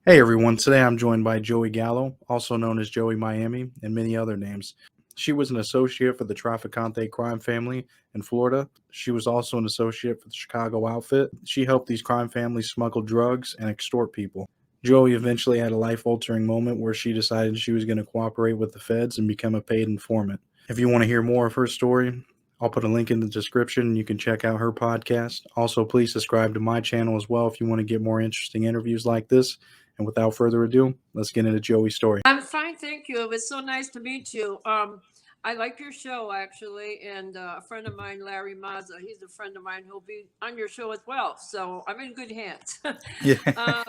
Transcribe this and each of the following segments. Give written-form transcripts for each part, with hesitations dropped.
Hey everyone, today I'm joined by Joie Gallo, also known as Joey Miami, and many other names. She was an associate for the Trafficante crime family in Florida. She was also an associate for the Chicago outfit. She helped these crime families smuggle drugs and extort people. Joey eventually had a life altering moment where she decided she was going to cooperate with the feds and become a paid informant. If you want to hear more of her story, I'll put a link in the description and you can check out her podcast. Also, please subscribe to my channel as well if you want to get more interesting interviews like this. And without further ado, let's get into Joey's story. I'm fine, thank you. It was so nice to meet you. I like your show actually, and a friend of mine, Larry Mazza, he's a friend of mine. He'll be on your show as well, so I'm in good hands. Yeah.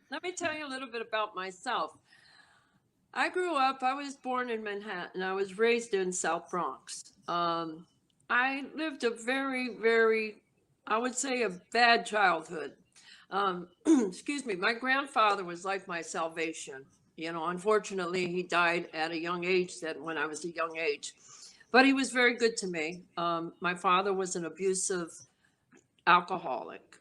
Let me tell you a little bit about myself. I grew up. I was born in Manhattan. I was raised in South Bronx. I lived a very, I would say, a bad childhood. Excuse me. My grandfather was like my salvation. You know, unfortunately, he died at a young age. That when I was a young age, but he was very good to me. My father was an abusive alcoholic.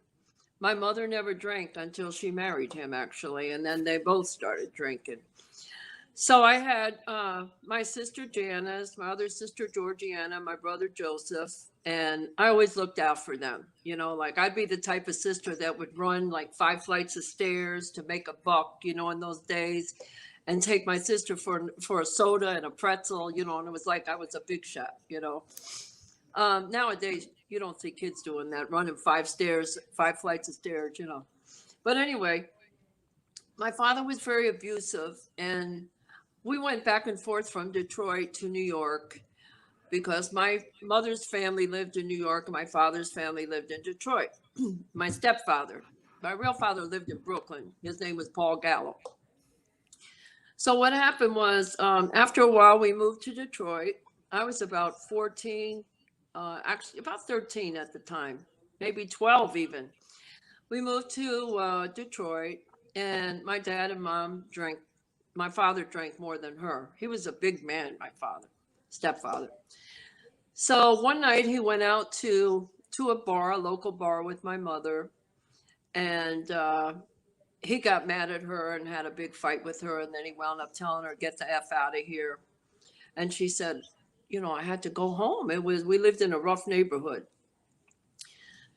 My mother never drank until she married him, actually, and then they both started drinking. So I had my sister Janice, my other sister Georgiana, my brother Joseph, and I always looked out for them. You know, like I'd be the type of sister that would run like 5 flights of stairs to make a buck, you know, in those days, and take my sister for a soda and a pretzel, you know, and it was like I was a big shot, you know. Nowadays, you don't see kids doing that, running 5 flights of stairs, you know. But anyway, my father was very abusive, and we went back and forth from Detroit to New York because my mother's family lived in New York and my father's family lived in Detroit. My stepfather, my real father lived in Brooklyn. His name was Paul Gallo. So what happened was, after a while, we moved to Detroit. I was about 14, actually about 13 at the time, maybe 12 even. We moved to Detroit, and my dad and mom drank. My father drank more than her. He was a big man, my father, stepfather. So one night he went out to a bar, a local bar, with my mother, and he got mad at her and had a big fight with her, and then he wound up telling her, "Get the f out of here." And she said, "You know, I had to go home. We lived in a rough neighborhood."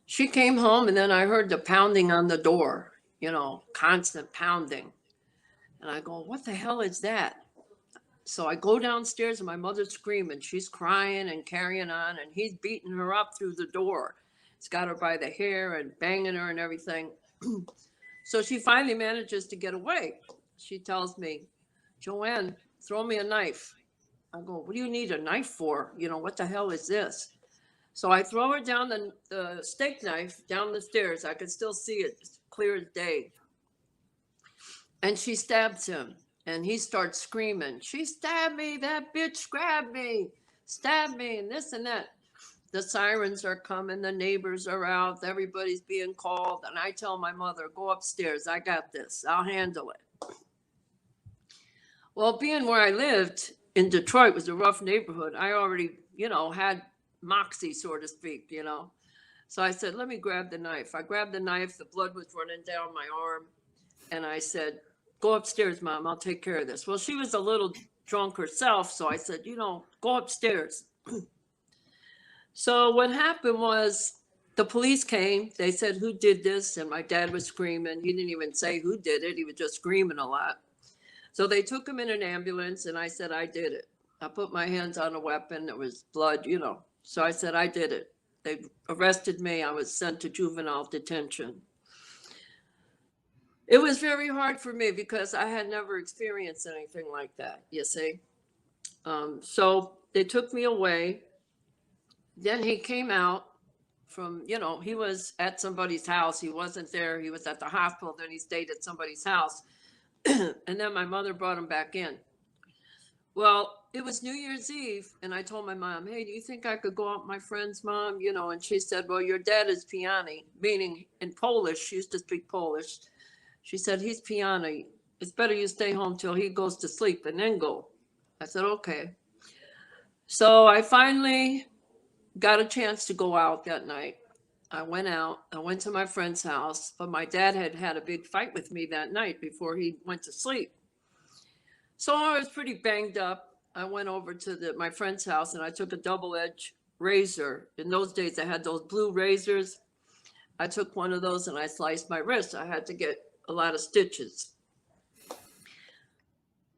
She came home, and then I heard the pounding on the door. You know, constant pounding. And I go, "What the hell is that?" So I go downstairs and my mother's screaming. She's crying and carrying on, and he's beating her up through the door. He's got her by the hair and banging her and everything. So she finally manages to get away. She tells me, "Joanne, throw me a knife." I go, "What do you need a knife for? You know, what the hell is this?" So I throw her down the steak knife down the stairs. I could still see it clear as day. And she stabs him, and he starts screaming, "She stabbed me, that bitch grabbed me, stabbed me," and this and that. The sirens are coming, the neighbors are out, everybody's being called, and I tell my mother, "Go upstairs, I got this, I'll handle it." Well, being where I lived in Detroit was a rough neighborhood, I already, you know, had moxie, so to speak, you know. So I said, "Let me grab the knife." I grabbed the knife, the blood was running down my arm, and I said, "Go upstairs, Mom, I'll take care of this." Well, she was a little drunk herself, so I said, "You know, go upstairs." So what happened was the police came. They said, "Who did this?" And my dad was screaming. He didn't even say who did it. He was just screaming a lot. So they took him in an ambulance, and I said, "I did it." I put my hands on a weapon. There was blood, you know. So I said, "I did it." They arrested me. I was sent to juvenile detention. It was very hard for me because I had never experienced anything like that, you see. So they took me away. Then he came out from, you know, he was at somebody's house. He wasn't there. He was at the hospital. Then he stayed at somebody's house. And then my mother brought him back in. Well, it was New Year's Eve, and I told my mom, "Hey, do you think I could go out with my friend's mom?" You know, and she said, "Well, your dad is Piani," meaning in Polish. She used to speak Polish. She said, "He's Piani. It's better you stay home till he goes to sleep and then go." I said, "Okay." So I finally got a chance to go out that night. I went out. I went to my friend's house, but my dad had had a big fight with me that night before he went to sleep. So I was pretty banged up. I went over to my friend's house and I took a double-edged razor. In those days, I had those blue razors. I took one of those and I sliced my wrist. I had to get a lot of stitches.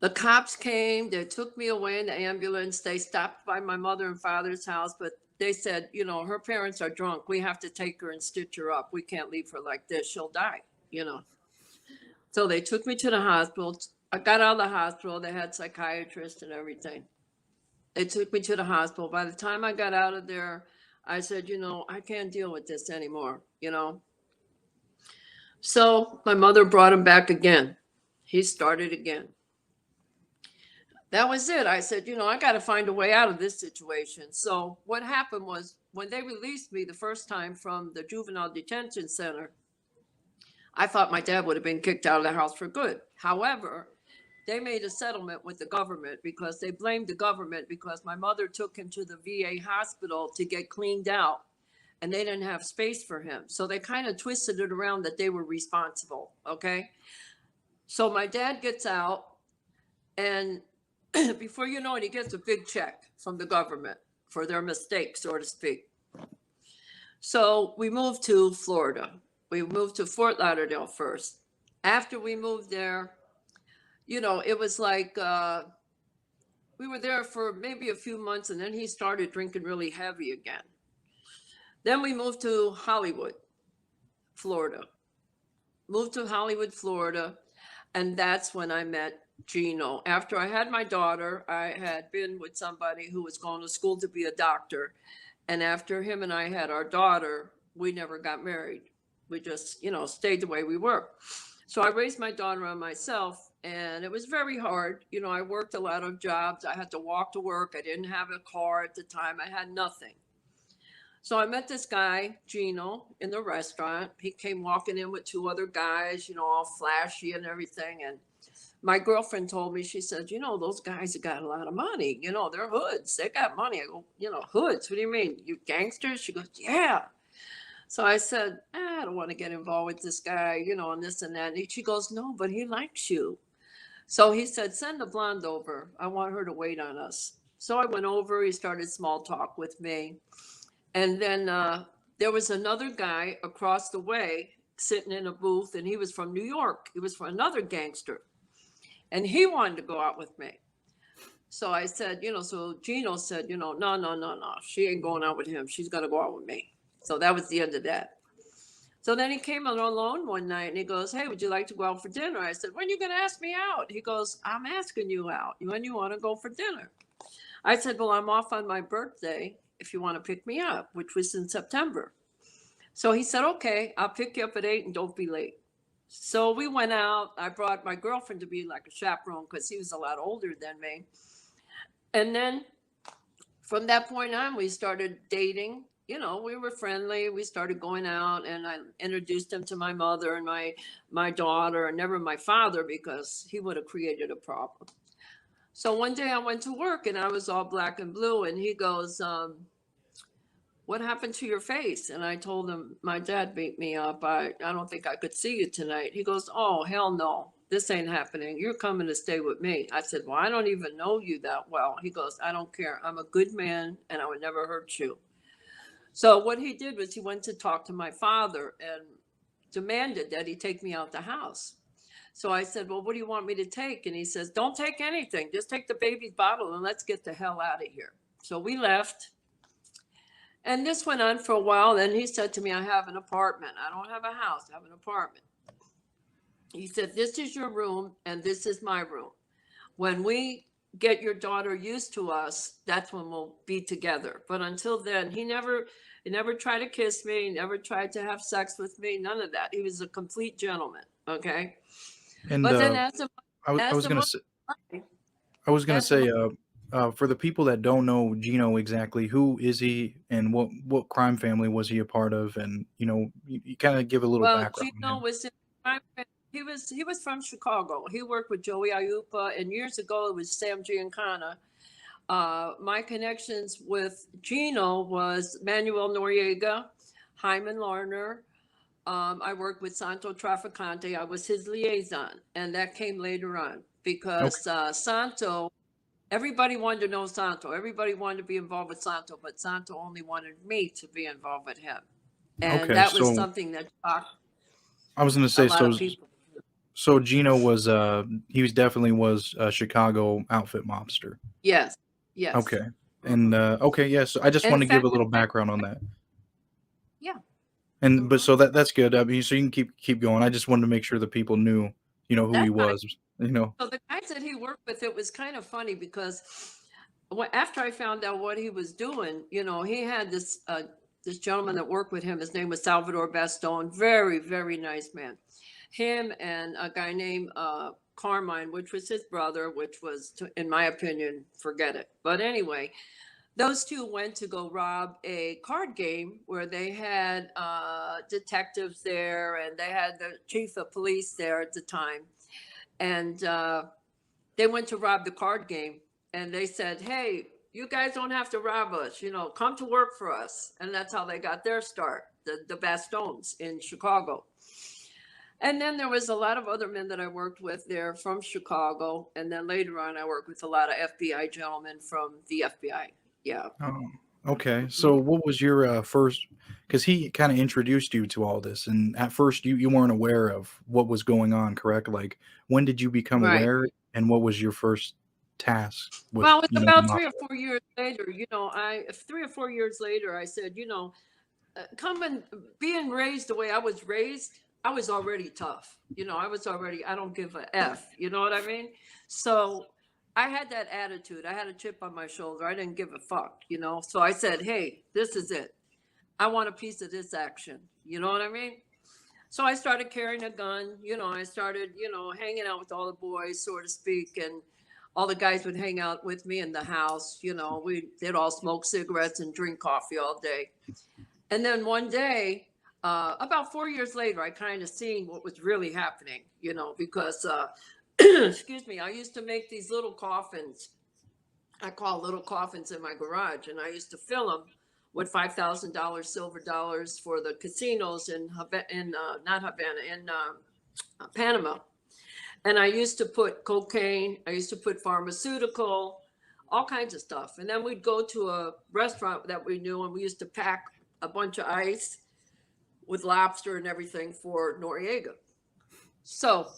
The cops came, they took me away in the ambulance. They stopped by my mother and father's house, but they said, you know, her parents are drunk. We have to take her and stitch her up. We can't leave her like this. She'll die, you know. So they took me to the hospital. I got out of the hospital. They had psychiatrists and everything. They took me to the hospital. By the time I got out of there, I said, you know, I can't deal with this anymore, you know. So my mother brought him back again. He started again. That was it. I said, you know, I got to find a way out of this situation. So what happened was when they released me the first time from the juvenile detention center, I thought my dad would have been kicked out of the house for good. However, they made a settlement with the government because they blamed the government because my mother took him to the VA hospital to get cleaned out and they didn't have space for him. So they kind of twisted it around that they were responsible. Okay. So my dad gets out and before you know it, he gets a big check from the government for their mistake, so to speak. So we moved to Florida. We moved to Fort Lauderdale first. After we moved there, you know, it was like we were there for maybe a few months and then he started drinking really heavy again. Then we moved to Hollywood, Florida. Moved to Hollywood, Florida. And that's when I met Gino. After I had my daughter, I had been with somebody who was going to school to be a doctor. And after him and I had our daughter, we never got married. We just, you know, stayed the way we were. So I raised my daughter on myself and it was very hard. You know, I worked a lot of jobs. I had to walk to work. I didn't have a car at the time. I had nothing. So I met this guy, Gino, in the restaurant. He came walking in with two other guys, you know, all flashy and everything. And my girlfriend told me, she said, you know, those guys have got a lot of money. You know, they're hoods. They got money. I go, you know, hoods? What do you mean? You gangsters? She goes, yeah. So I said, I don't want to get involved with this guy, you know, and this and that. And she goes, no, but he likes you. So he said, send the blonde over. I want her to wait on us. So I went over. He started small talk with me. And then there was another guy across the way sitting in a booth, and he was from New York. He was from another gangster. And he wanted to go out with me. So I said, you know, so Gino said, you know, no. She ain't going out with him. She's going to go out with me. So that was the end of that. So then he came alone one night and he goes, hey, would you like to go out for dinner? I said, when are you going to ask me out? He goes, I'm asking you out. When you want to go for dinner? I said, well, I'm off on my birthday if you want to pick me up, which was in September. So he said, okay, I'll pick you up at 8 and don't be late. So we went out. I brought my girlfriend to be like a chaperone because he was a lot older than me. And then from that point on, we started dating. You know, we were friendly. We started going out and I introduced him to my mother and my daughter and never my father because he would have created a problem. So one day I went to work and I was all black and blue and he goes, what happened to your face? And I told him, my dad beat me up. I don't think I could see you tonight. He goes, oh, hell no, this ain't happening. You're coming to stay with me. I said, well, I don't even know you that well. He goes, I don't care. I'm a good man and I would never hurt you. So what he did was he went to talk to my father and demanded that he take me out the house. So I said, well, what do you want me to take? And he says, don't take anything. Just take the baby's bottle and let's get the hell out of here. So we left. And this went on for a while. Then he said to me, I have an apartment. I don't have a house. I have an apartment. He said, this is your room and this is my room. When we get your daughter used to us, that's when we'll be together. But until then, he never tried to kiss me, never tried to have sex with me, none of that. He was a complete gentleman. Okay. And But then I was gonna say, as the for the people that don't know Gino exactly, who is he, and what crime family was he a part of, and you kind of give a little well, background on Gino him. was in he was from Chicago. He worked with Joey Gallo, and years ago it was Sam Giancana. My connections with Gino was Manuel Noriega, Hyman Larner. I worked with Santo Trafficante. I was his liaison, and that came later on Okay. because Santo, everybody wanted to know Santo. Everybody wanted to be involved with Santo, but Santo only wanted me to be involved with him. And Okay. that was So something that shocked I was gonna a say lot so. of people. So Gino was he was definitely was a Chicago outfit mobster. Yes, yes. Okay. And Hmm. okay, yes, I just In want to give fact, a little background on that. yeah. And but Hmm. so that's good. I mean, so you can keep going. I just wanted to make sure the people knew, who he That's fine. was. You know. So the guys that he worked with, it was kind of funny because after I found out what he was doing, he had this gentleman that worked with him. His name was Salvador Baston. Very, very nice man. Him and a guy named Carmine, which was his brother, which was, in my opinion, forget it. But anyway, those two went to go rob a card game where they had detectives there and they had the chief of police there at the time. And they went to rob the card game and they said, "Hey, you guys don't have to rob us, come to work for us." And that's how they got their start, the Bastons in Chicago. And then there was a lot of other men that I worked with there from Chicago. And then later on, I worked with a lot of FBI gentlemen from the FBI. Yeah. Oh, okay. So Mhm. what was your first? Because he kind of introduced you to all this, and at first you weren't aware of what was going on, correct? Like when did you become Right. aware, and what was your first task with Well, it's the about three or mafia? 4 years later, 3 or 4 years later, I said, coming, being raised the way I was raised, I was already tough. I was already, I don't give a F. You know what I mean? So I had that attitude. I had a chip on my shoulder. I didn't give a fuck. So I said, hey, this is it. I want a piece of this action. You know what I mean? So I started carrying a gun. I started, hanging out with all the boys, so to speak. And all the guys would hang out with me in the house. They'd all smoke cigarettes and drink coffee all day. And then one day, about 4 years later, I kind of seen what was really happening, because, excuse me, I used to make these little coffins. I call little coffins in my garage, and I used to fill them with $5,000 silver dollars for the casinos in not Havana, in Panama. And I used to put cocaine, I used to put pharmaceutical, all kinds of stuff. And then we'd go to a restaurant that we knew, and we used to pack a bunch of ice with lobster and everything for Noriega. So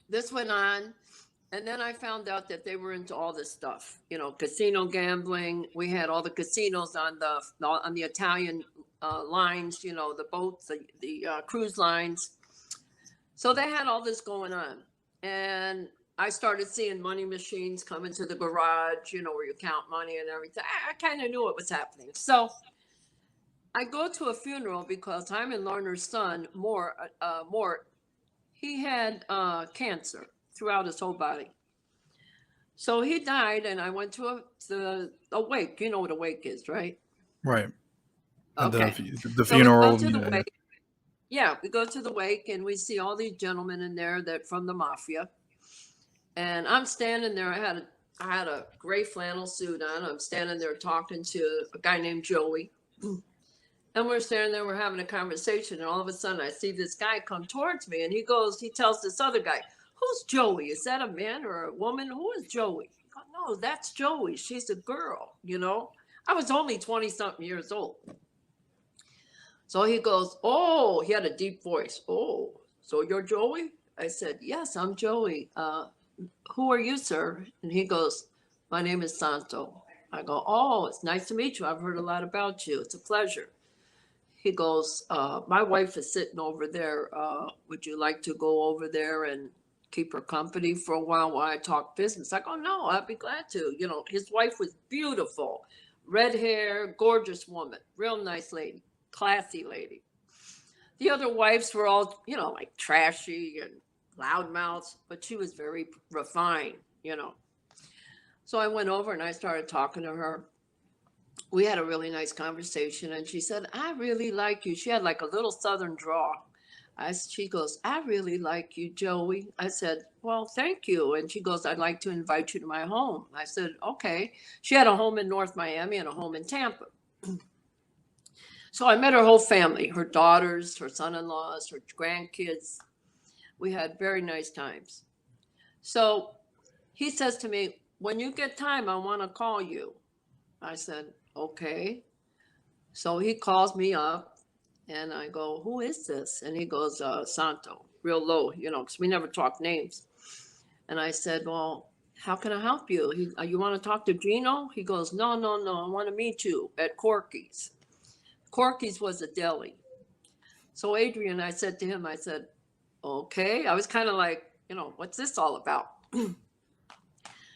this went on. And then I found out that they were into all this stuff, casino gambling. We had all the casinos on the Italian lines, the boats, the cruise lines. So they had all this going on, and I started seeing money machines come into the garage, where you count money and everything. I kind of knew what was happening. So I go to a funeral because Hyman Larner's son, Mort, he had cancer throughout his whole body. So he died, and I went to a wake. You know what a wake is, right? Right. Okay. The So we go funeral. to the Yeah. wake. Yeah, we go to the wake, and we see all these gentlemen in there that from the mafia. And I'm standing there. I had a gray flannel suit on. I'm standing there talking to a guy named Joey. And we're standing there, we're having a conversation, and all of a sudden I see this guy come towards me, and he tells this other guy, "Who's Joey? Is that a man or a woman? Who is Joey?" I go, "No, that's Joey. She's a girl. I was only 20 something years old. So he goes, "Oh," he had a deep voice. "Oh, so you're Joey?" I said, "Yes, I'm Joey. Who are you, sir?" And he goes, "My name is Santo." I go, "Oh, it's nice to meet you. I've heard a lot about you. It's a pleasure." He goes, "My wife is sitting over there. Would you like to go over there and keep her company for a while I talk business?" I go, "No, I'd be glad to." His wife was beautiful, red hair, gorgeous woman, real nice lady, classy lady. The other wives were all, like trashy and loudmouths, but she was very refined. So I went over and I started talking to her. We had a really nice conversation, and she said, "I really like you." She had like a little southern drawl. She goes, "I really like you, Joey." I said, "Well, thank you." And she goes, "I'd like to invite you to my home." I said, "Okay." She had a home in North Miami and a home in Tampa. So I met her whole family, her daughters, her son-in-laws, her grandkids. We had very nice times. So he says to me, when you get time, I want to call you. I said, okay. So he calls me up and I go, who is this? And he goes, Santo, real low, because we never talk names. And I said, well, how can I help you? You want to talk to Gino? He goes, no, no, no. I want to meet you at Corky's. Corky's was a deli. So Adrian, I said to him, I said, okay. I was kind of like, what's this all about?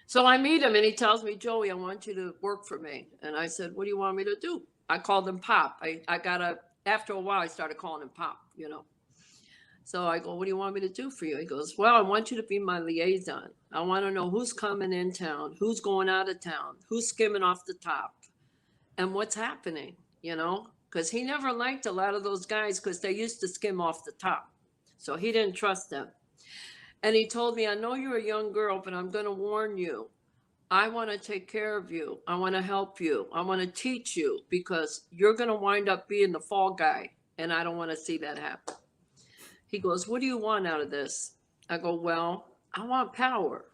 So I meet him and he tells me, Joey, I want you to work for me. And I said, what do you want me to do? I called him Pop. After a while, I started calling him Pop, So I go, what do you want me to do for you? He goes, well, I want you to be my liaison. I want to know who's coming in town, who's going out of town, who's skimming off the top, and what's happening, because he never liked a lot of those guys because they used to skim off the top. So he didn't trust them. And he told me, I know you're a young girl, but I'm going to warn you. I want to take care of you. I want to help you. I want to teach you because you're going to wind up being the fall guy. And I don't want to see that happen. He goes, what do you want out of this? I go, well, I want power.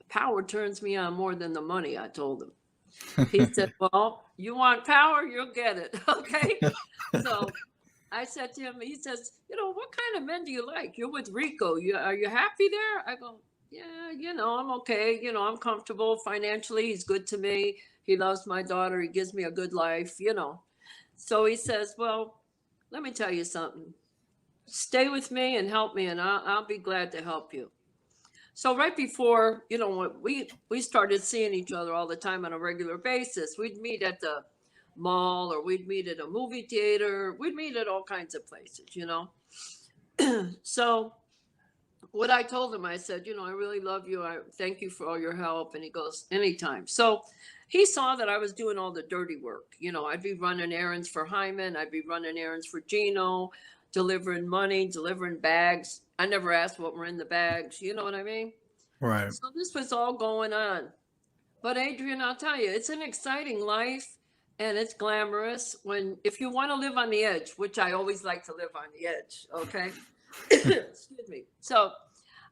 Power turns me on more than the money, I told him. He said, well, you want power? You'll get it. Okay. So I said to him, he says, what kind of men do you like? You're with Rico. Are you happy there? I go, yeah, I'm okay. I'm comfortable financially. He's good to me. He loves my daughter. He gives me a good life, So he says, well, let me tell you something. Stay with me and help me, and I'll be glad to help you. So right before, we started seeing each other all the time on a regular basis. We'd meet at the mall or we'd meet at a movie theater. We'd meet at all kinds of places, So what I told him, I said, I really love you. I thank you for all your help. And he goes, anytime. So he saw that I was doing all the dirty work. I'd be running errands for Hyman. I'd be running errands for Gino, delivering money, delivering bags. I never asked what were in the bags. You know what I mean? Right. So this was all going on. But Adrian, I'll tell you, it's an exciting life and it's glamorous if you want to live on the edge, which I always like to live on the edge. Okay. Excuse me. So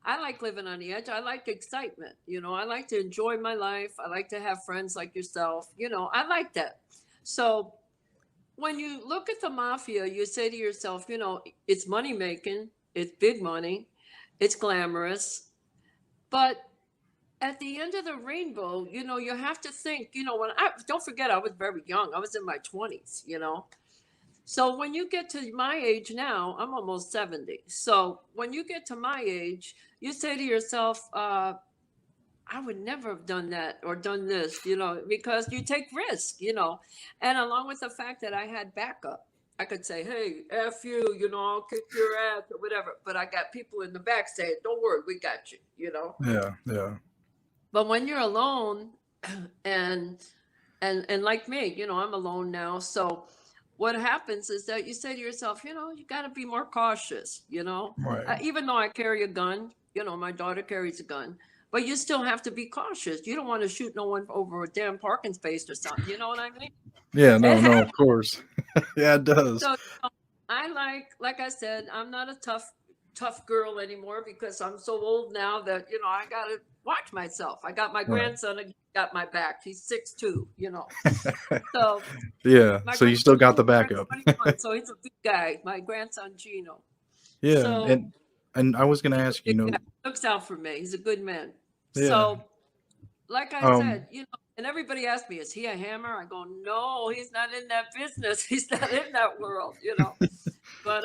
I like living on the edge. I like excitement. I like to enjoy my life. I like to have friends like yourself. I like that. So when you look at the mafia, you say to yourself, it's money making, it's big money, it's glamorous. But at the end of the rainbow, you have to think, don't forget, I was very young. I was in my 20s, So when you get to my age now, I'm almost 70. So when you get to my age, you say to yourself, I would never have done that or done this, because you take risk, and along with the fact that I had backup, I could say, hey, F you, I'll kick your ass or whatever. But I got people in the back saying, don't worry, we got you, Yeah. Yeah. But when you're alone and like me, I'm alone now. So what happens is that you say to yourself, you got to be more cautious, Right. even though I carry a gun, my daughter carries a gun, but you still have to be cautious. You don't want to shoot no one over a damn parking space or something. You know what I mean? Yeah. No, of course. Yeah, it does. So I like I said, I'm not a tough girl anymore because I'm so old now that, I got to watch myself. I got my grandson got my back. He's 6'2", So Yeah. So you still got the backup. 21, so he's a big guy. My grandson Gino. Yeah. So And I was gonna ask, looks out for me. He's a good man. Yeah. So like I said, and everybody asked me, is he a hammer? I go, no, he's not in that business. He's not in that world, But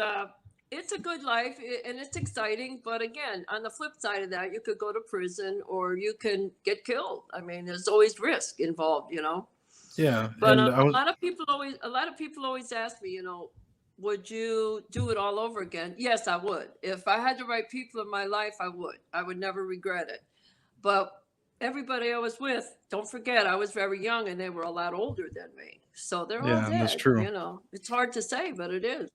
it's a good life and it's exciting. But again, on the flip side of that, you could go to prison or you can get killed. I mean, there's always risk involved, Yeah. But And a lot of people always ask me, would you do it all over again? Yes, I would. If I had the right people in my life, I would. I would never regret it. But everybody I was with, don't forget, I was very young and they were a lot older than me. So they're all dead. that's true. It's hard to say, but it is.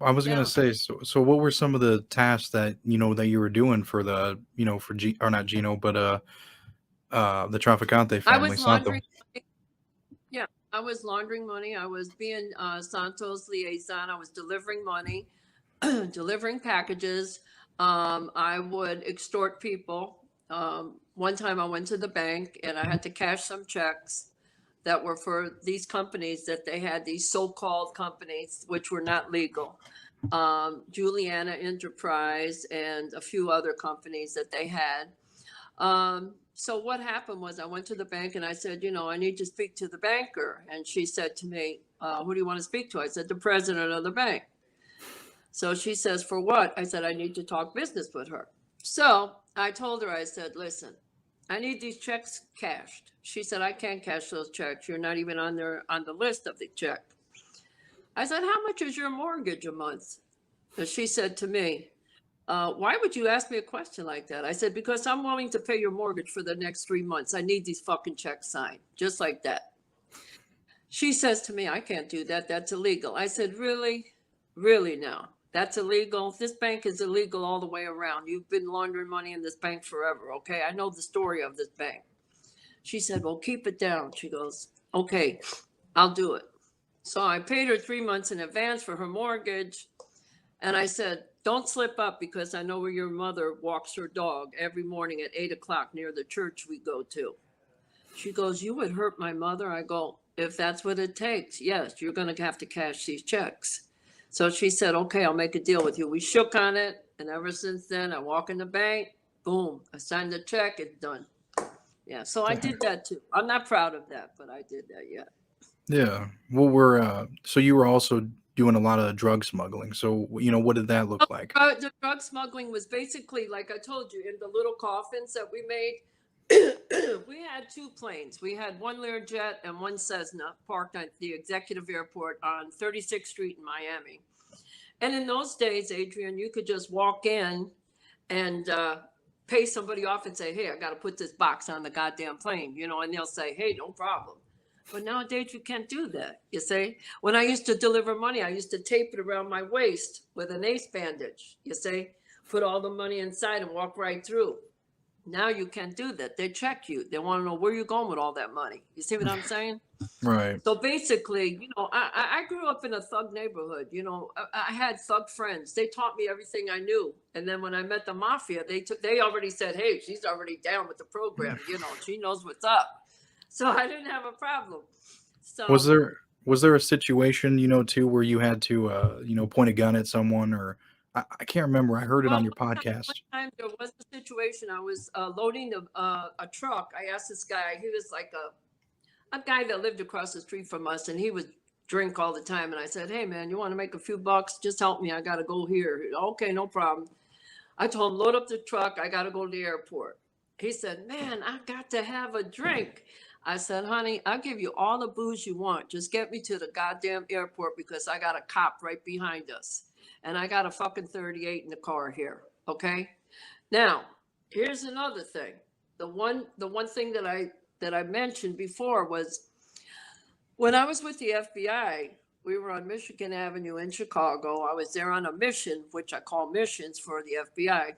I was gonna say, so what were some of the tasks that that you were doing for the for or not Gino, but the Trafficante family, I was Santo? laundering. Yeah, I was laundering money. I was being Santo's liaison. I was delivering money, delivering packages. I would extort people. One time I went to the bank and I had to cash some checks that were for these companies that they had, these so-called companies, which were not legal. Juliana Enterprise and a few other companies that they had. So what happened was I went to the bank and I said, you know, I need to speak to the banker. And she said to me, who do you want to speak to? I said, the president of the bank. So she says, for what? I said, I need to talk business with her. So I told her, I said, listen, I need these checks cashed. She said, I can't cash those checks. You're not even on the list of the check. I said, how much is your mortgage a month? And she said to me, why would you ask me a question like that? I said, because I'm willing to pay your mortgage for the next 3 months. I need these fucking checks signed, just like that. She says to me, I can't do that. That's illegal. I said, really? Really now? That's illegal? This bank is illegal all the way around. You've been laundering money in this bank forever, okay? I know the story of this bank. She said, well, keep it down. She goes, okay, I'll do it. So I paid her 3 months in advance for her mortgage. And I said, don't slip up because I know where your mother walks her dog every morning at 8 o'clock near the church we go to. She goes, you would hurt my mother? I go, if that's what it takes, yes, you're going to have to cash these checks. So she said, okay, I'll make a deal with you. We shook on it. And ever since then, I walk in the bank, boom, I signed the check, it's done. Yeah, so I did that too. I'm not proud of that, but I did that, yeah. Yeah. Well, so you were also doing a lot of drug smuggling. So, what did that look like? The drug smuggling was basically, like I told you, in the little coffins that we made. We had 2 planes. We had one Learjet and one Cessna parked at the executive airport on 36th Street in Miami. And in those days, Adrian, you could just walk in and pay somebody off and say, hey, I got to put this box on the goddamn plane, and they'll say, hey, no problem. But nowadays you can't do that, you see. When I used to deliver money, I used to tape it around my waist with an ace bandage, you see, put all the money inside and walk right through. Now you can't do that. They check you. They want to know where you're going with all that money. You see what I'm saying? Right. So basically, I grew up in a thug neighborhood. I had thug friends. They taught me everything I knew. And then when I met the mafia, they already said, hey, she's already down with the program. She knows what's up. So I didn't have a problem. So Was there a situation, too, where you had to, point a gun at someone, or I can't remember. I heard it on your podcast. One time there was a situation. I was loading a truck. I asked this guy. He was like a guy that lived across the street from us, and he would drink all the time. And I said, hey, man, you want to make a few bucks? Just help me. I got to go here. Okay, no problem. I told him, load up the truck. I got to go to the airport. He said, man, I got to have a drink. I said, honey, I'll give you all the booze you want. Just get me to the goddamn airport because I got a cop right behind us. And I got a fucking 38 in the car here. Okay. Now, here's another thing. The one thing that I mentioned before was when I was with the FBI, we were on Michigan Avenue in Chicago. I was there on a mission, which I call missions for the FBI.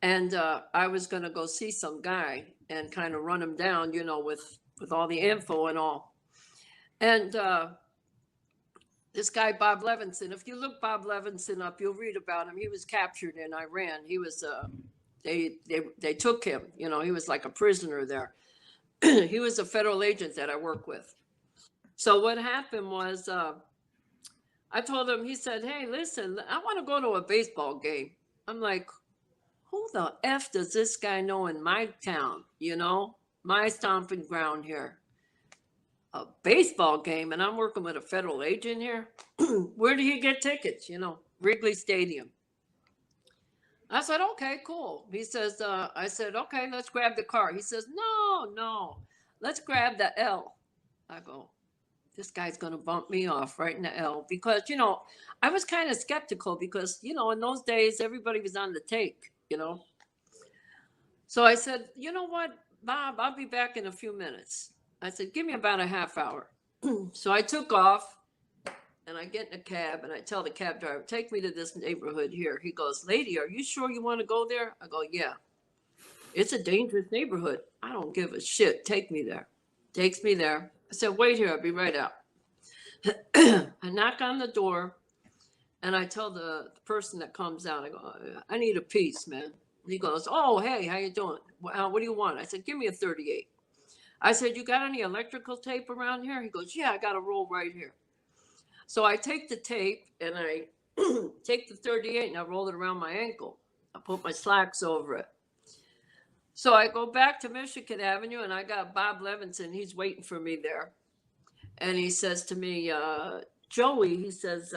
And I was going to go see some guy and kind of run him down, with all the info and all. And this guy, Bob Levinson, if you look Bob Levinson up, you'll read about him. He was captured in Iran. He was, they took him, he was like a prisoner there. He was a federal agent that I work with. So what happened was I told him, he said, hey, listen, I want to go to a baseball game. I'm like, who the F does this guy know in my town, my stomping ground here? A baseball game, and I'm working with a federal agent here. Where do you get tickets? Wrigley Stadium. I said, okay, cool. He says, I said, okay, let's grab the car. He says, no, let's grab the L. I go, this guy's going to bump me off right in the L because, I was kind of skeptical because, in those days, everybody was on the take, So I said, you know what, Bob, I'll be back in a few minutes. I said, give me about a half hour. So I took off and I get in a cab and I tell the cab driver, take me to this neighborhood here. He goes, lady, are you sure you want to go there? I go, yeah. It's a dangerous neighborhood. I don't give a shit. Take me there. Takes me there. I said, wait here, I'll be right out. I knock on the door and I tell the person that comes out, I go, I need a piece, man. He goes, oh, hey, how you doing? What do you want? I said, give me a 38. I said, you got any electrical tape around here? He goes, yeah, I got a roll right here. So I take the tape and I take the 38 and I roll it around my ankle. I put my slacks over it. So I go back to Michigan Avenue and I got Bob Levinson. He's waiting for me there. And he says to me, Joey, he says,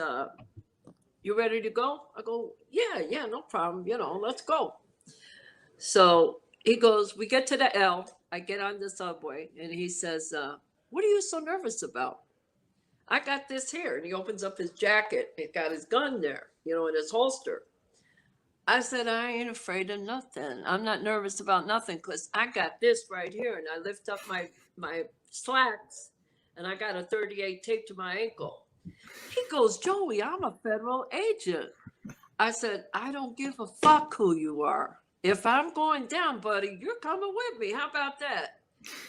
you ready to go? I go, yeah, no problem. Let's go. So he goes, we get to the L. I get on the subway and he says, what are you so nervous about? I got this here. And he opens up his jacket. He's got his gun there, in his holster. I said, I ain't afraid of nothing. I'm not nervous about nothing because I got this right here. And I lift up my slacks and I got a 38 taped to my ankle. He goes, Joey, I'm a federal agent. I said, I don't give a fuck who you are. If I'm going down, buddy, you're coming with me. How about that?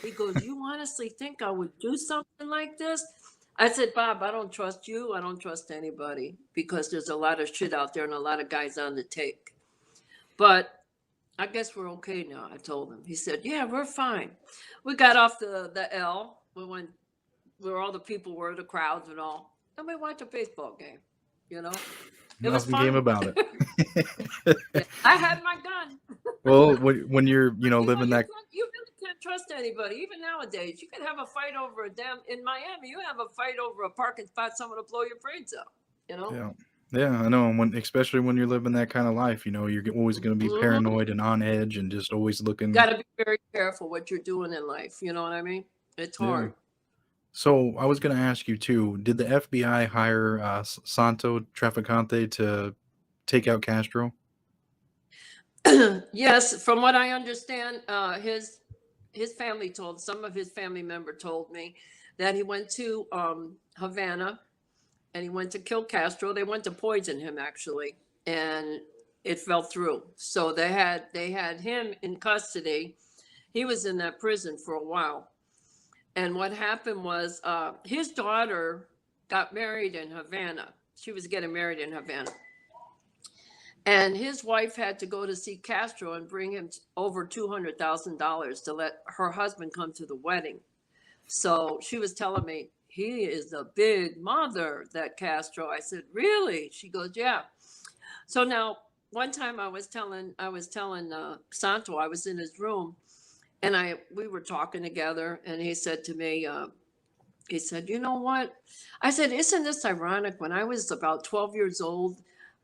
He goes, you honestly think I would do something like this? I said, Bob, I don't trust you. I don't trust anybody because there's a lot of shit out there and a lot of guys on the take. But I guess we're okay now, I told him. He said, yeah, we're fine. We got off the L. We went where all the people were, the crowds and all. And we went to a baseball game, It was Nothing fun. game about it. Yeah, I had my gun. Well, when you're living that. You really can't trust anybody. Even nowadays, you could have a fight over in Miami. You have a fight over a parking spot. Someone will blow your brains out. Yeah, I know. Especially when you're living that kind of life, you're always going to be paranoid and on edge and just always looking. Got to be very careful what you're doing in life. You know what I mean? It's hard. Yeah. So I was going to ask you too. Did the FBI hire Santo Trafficante to take out Castro? Yes, from what I understand, his family some of his family member told me that he went to Havana and he went to kill Castro. They went to poison him actually, and it fell through. So they had him in custody. He was in that prison for a while. And what happened was his daughter got married in Havana. She was getting married in Havana. And his wife had to go to see Castro and bring him over $200,000 to let her husband come to the wedding. So she was telling me, he is a big mother, that Castro. I said, really? She goes, yeah. So now, one time I was telling Santo, I was in his room, and we were talking together, and he said to me, he said, you know what? I said, isn't this ironic? When I was about 12 years old,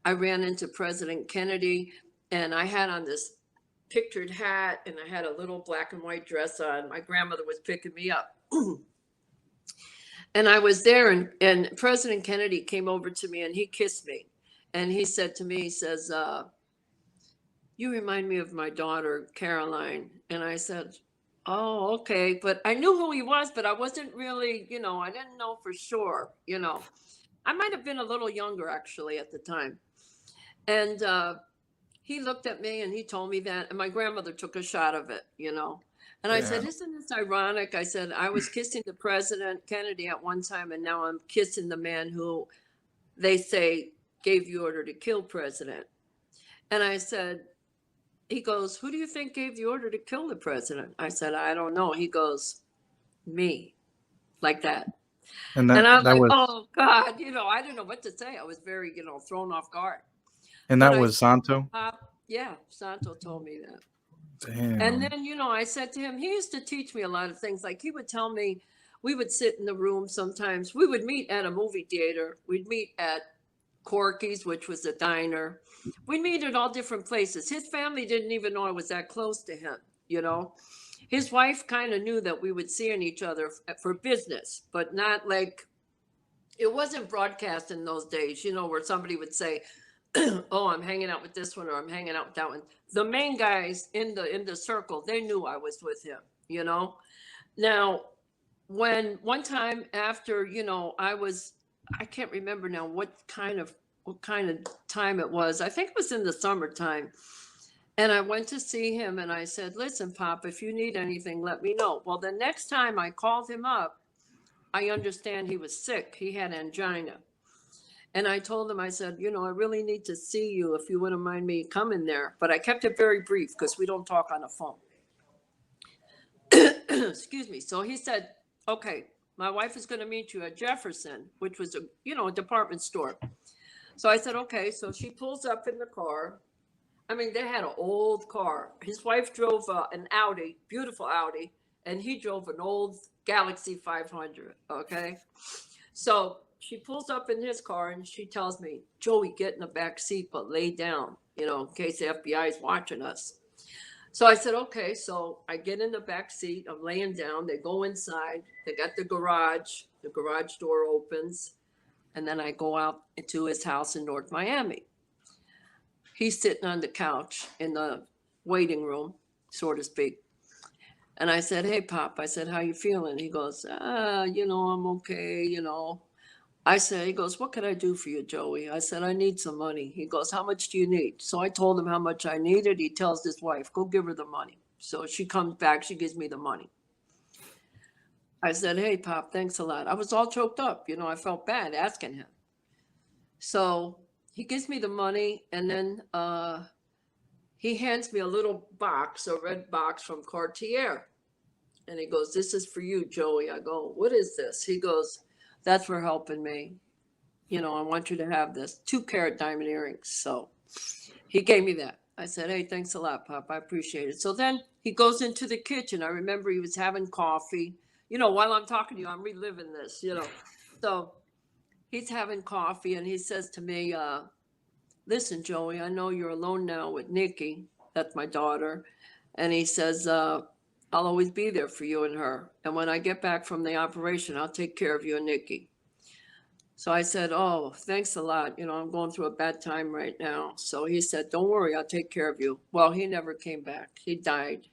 I ran into President Kennedy, and I had on this pictured hat, and I had a little black and white dress on. My grandmother was picking me up. And I was there, and President Kennedy came over to me, and he kissed me. And he said to me, he says, you remind me of my daughter, Caroline. And I said, oh, okay. But I knew who he was, but I wasn't really, I didn't know for sure, I might have been a little younger, actually, at the time. And he looked at me and he told me that. And my grandmother took a shot of it, And I said, isn't this ironic? I said, I was kissing the President Kennedy at one time, and now I'm kissing the man who they say gave the order to kill President. And I said, he goes, who do you think gave the order to kill the president? I said, I don't know. He goes, me, like that. And I'm like, oh, God, I didn't know what to say. I was very, thrown off guard. And that was Santo? Yeah, Santo told me that. Damn. And then, I said to him, he used to teach me a lot of things. Like he would tell me, we would sit in the room sometimes. We would meet at a movie theater. We'd meet at Corky's, which was a diner. We'd meet at all different places. His family didn't even know I was that close to him, His wife kind of knew that we would see each other for business, but not like, it wasn't broadcast in those days, where somebody would say, oh, I'm hanging out with this one or I'm hanging out with that one. The main guys in the circle, they knew I was with him, Now, when one time after, I can't remember now what kind of time it was. I think it was in the summertime. And I went to see him and I said, listen, Pop, if you need anything, let me know. Well, the next time I called him up, I understand he was sick. He had angina. And I told him, I said, you know, I really need to see you if you wouldn't mind me coming there. But I kept it very brief because we don't talk on the phone. Excuse me. So he said, okay, my wife is going to meet you at Jefferson, which was a department store. So I said, okay. So she pulls up in the car. I mean, they had an old car. His wife drove an Audi, beautiful Audi, and he drove an old Galaxy 500. Okay. So she pulls up in his car and she tells me, Joey, get in the back seat, but lay down, in case the FBI is watching us. So I said, okay. So I get in the back seat. I'm laying down. They go inside. They got the garage. The garage door opens. And then I go out into his house in North Miami. He's sitting on the couch in the waiting room, so to speak. And I said, hey, Pop, I said, how you feeling? He goes, I'm okay. I said, he goes, what can I do for you, Joey? I said, I need some money. He goes, how much do you need? So I told him how much I needed. He tells his wife, go give her the money. So she comes back, she gives me the money. I said, hey, Pop, thanks a lot. I was all choked up. I felt bad asking him. So he gives me the money, and then he hands me a little box, a red box from Cartier. And he goes, this is for you, Joey. I go, what is this? He goes, that's for helping me. I want you to have this 2-carat diamond earrings. So he gave me that. I said, hey, thanks a lot, Pop. I appreciate it. So then he goes into the kitchen. I remember he was having coffee. While I'm talking to you, I'm reliving this, So he's having coffee and he says to me, listen, Joey, I know you're alone now with Nikki. That's my daughter. And he says, I'll always be there for you and her. And when I get back from the operation, I'll take care of you and Nikki. So I said, oh, thanks a lot. I'm going through a bad time right now. So he said, don't worry, I'll take care of you. Well, he never came back. He died,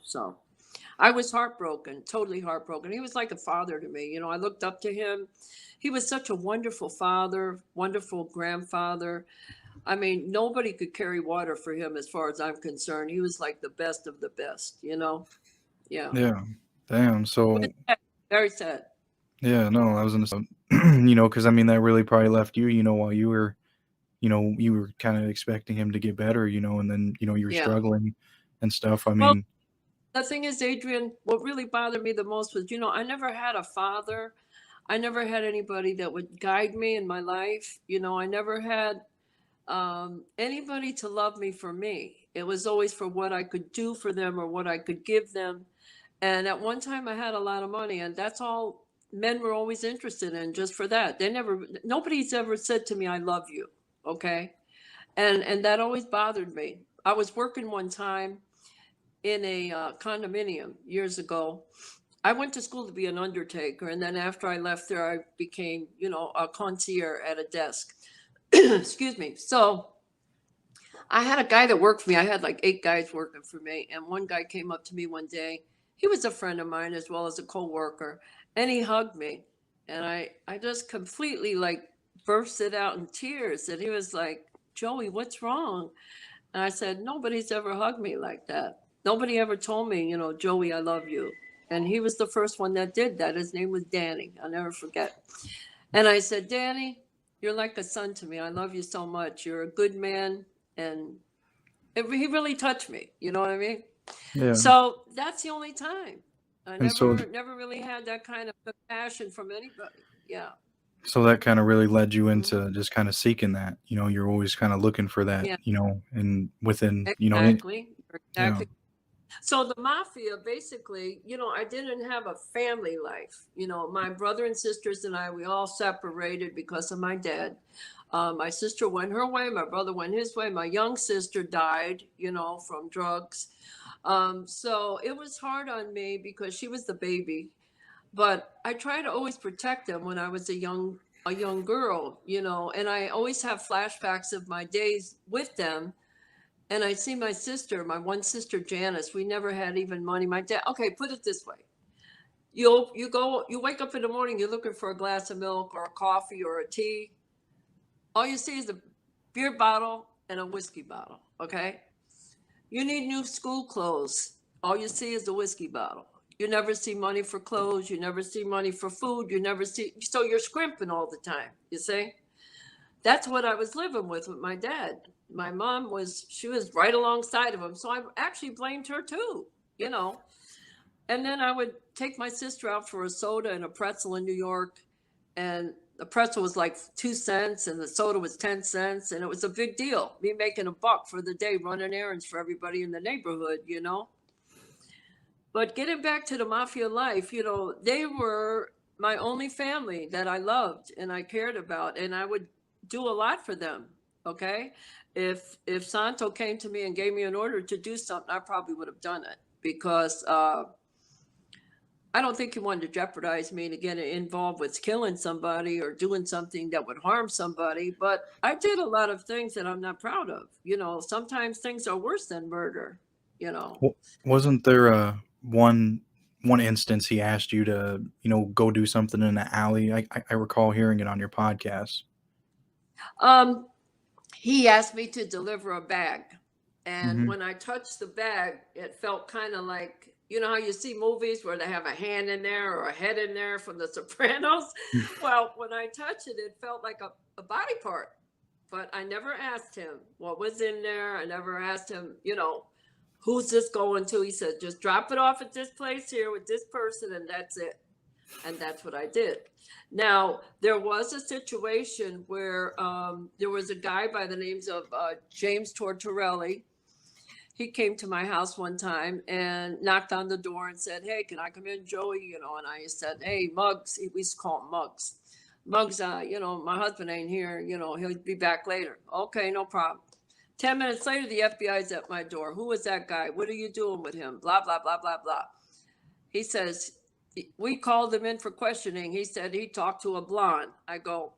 so I was heartbroken, totally heartbroken. He was like a father to me. I looked up to him. He was such a wonderful father, wonderful grandfather. I mean, nobody could carry water for him as far as I'm concerned. He was like the best of the best, Yeah. Yeah. Damn. So, Very sad. yeah, no, I was gonna say, because I mean, that really probably left you, while you were kind of expecting him to get better, and then, you were Yeah. struggling and stuff. I Well, mean, the thing is, Adrian, what really bothered me the most was, I never had a father. I never had anybody that would guide me in my life. I never had anybody to love me for me. It was always for what I could do for them or what I could give them. And at one time I had a lot of money, and that's all men were always interested in, just for that. Nobody's ever said to me, I love you. Okay. And that always bothered me. I was working one time in a condominium years ago. I went to school to be an undertaker, and then after I left there, I became, a concierge at a desk. Excuse me. So I had a guy that worked for me. I had like 8 guys working for me, and one guy came up to me one day. He was a friend of mine as well as a coworker, and he hugged me, and I just completely like bursted out in tears. And he was like, "Joey, what's wrong?" And I said, "Nobody's ever hugged me like that. Nobody ever told me, Joey, I love you." And he was the first one that did that. His name was Danny. I'll never forget. And I said, Danny, you're like a son to me. I love you so much. You're a good man. And he really touched me. You know what I mean? yeah. So that's the only time. I And so, never really had that kind of compassion from anybody. Yeah. so that kind of really led you Mhm. into just kind of seeking that, you're always kind of looking for that, Yeah, and within, exactly. yeah, Exactly. So the mafia, basically, I didn't have a family life. My brother and sisters and I, we all separated because of my dad. My sister went her way, my brother went his way. My young sister died, from drugs. So it was hard on me because she was the baby. But I tried to always protect them when I was a young girl, and I always have flashbacks of my days with them. And I see my sister, my one sister Janice. We never had even money. My dad. Okay, put it this way: you wake up in the morning, you're looking for a glass of milk or a coffee or a tea. All you see is a beer bottle and a whiskey bottle. Okay, you need new school clothes. All you see is the whiskey bottle. You never see money for clothes. You never see money for food. You never see, so you're scrimping all the time, you see? That's what I was living with my dad. My mom she was right alongside of him. So I actually blamed her too, you know? And then I would take my sister out for a soda and a pretzel in New York. And the pretzel was like 2 cents and the soda was 10 cents. And it was a big deal. Me making $1 for the day, running errands for everybody in the neighborhood, you know? But getting back to the mafia life, you know, they were my only family that I loved and I cared about. And I would do a lot for them. Okay. If Santo came to me and gave me an order to do something, I probably would have done it because I don't think he wanted to jeopardize me to get involved with killing somebody or doing something that would harm somebody. But I did a lot of things that I'm not proud of. You know, sometimes things are worse than murder, you know. Wasn't there one instance he asked you to, go do something in an alley? I recall hearing it on your podcast. He asked me to deliver a bag. And Mhm. when I touched the bag, it felt kind of like, you know how you see movies where they have a hand in there or a head in there from The Sopranos? Well, when I touched it, it felt like a body part. But I never asked him what was in there. I never asked him, you know, who's this going to? He said, just drop it off at this place here with this person, and that's it. And that's what I did. Now, there was a situation where there was a guy by the names of James Tortorelli. He came to my house one time and knocked on the door and said, hey, can I come in, Joey? You know, and I said, hey, Muggs. We used to call him Muggs. Muggs, you know, my husband ain't here. You know, he'll be back later. Okay, no problem. 10 minutes later, the FBI's at my door. Who was that guy? What are you doing with him? Blah, blah, blah, blah, blah. He says, we called him in for questioning. He said he talked to a blonde. I go,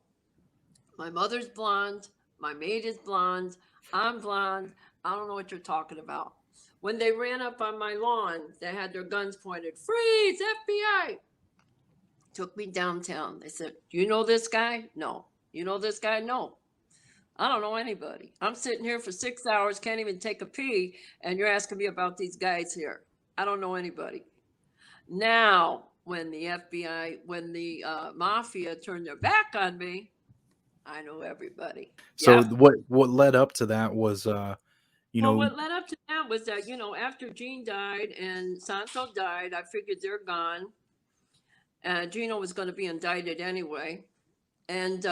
my mother's blonde. My maid is blonde. I'm blonde. I don't know what you're talking about. When they ran up on my lawn, they had their guns pointed. Freeze, FBI. Took me downtown. They said, do you know this guy? No. You know this guy? No. I don't know anybody. I'm sitting here for 6 hours, can't even take a pee, and you're asking me about these guys here. I don't know anybody. Now, when the FBI, when the mafia turned their back on me, I know everybody. So Yep. what led up to that was, Well, what led up to that was that, you know, after Gene died and Santo died, I figured they're gone. Gino was going to be indicted anyway. And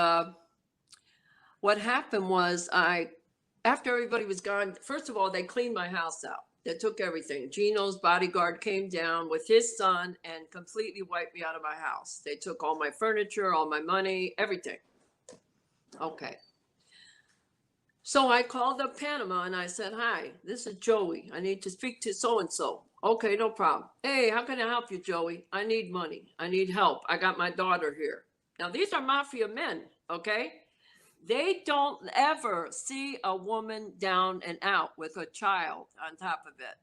what happened was after everybody was gone, first of all, they cleaned my house out. They took everything. Gino's bodyguard came down with his son and completely wiped me out of my house. They took all my furniture, all my money, everything. Okay. So I called up Panama and I said, hi, this is Joey. I need to speak to so-and-so. Okay, no problem. Hey, how can I help you, Joey? I need money. I need help. I got my daughter here. Now, these are mafia men, okay? They don't ever see a woman down and out with a child on top of it.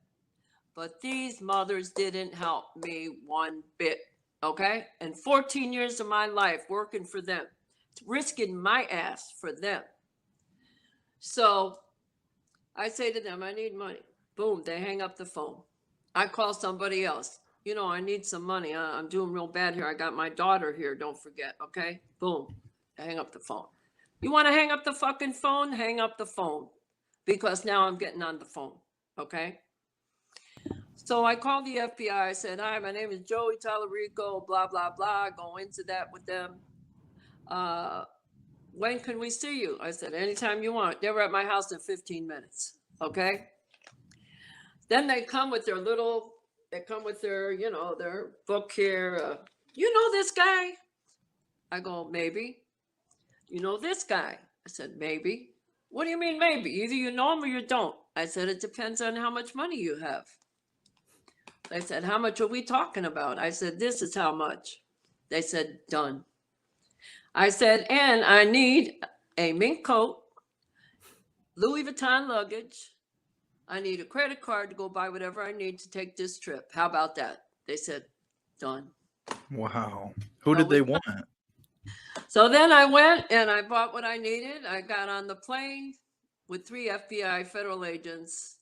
But these mothers didn't help me one bit, okay? And 14 years of my life working for them, risking my ass for them. So I say to them, I need money. Boom, they hang up the phone. I call somebody else. You know, I need some money. I'm doing real bad here. I got my daughter here. Don't forget, okay? Boom, I hang up the phone. You want to hang up the fucking phone? Hang up the phone. Because now I'm getting on the phone, okay? So I called the FBI. I said, hi, my name is Joey Tallarico, blah, blah, blah. Go into that with them. When can we see you? I said, anytime you want. They were at my house in 15 minutes, okay? Then they come with their you know, their book here. You know this guy? I go, maybe. You know this guy? I said, maybe. What do you mean maybe? Either you know him or you don't. I said, it depends on how much money you have. They said, how much are we talking about? I said, this is how much. They said, done. I said, and I need a mink coat, Louis Vuitton luggage. I need a credit card to go buy whatever I need to take this trip. How about that? They said, done. Wow. Who did they want? So then I went and I bought what I needed. I got on the plane with 3 FBI federal agents.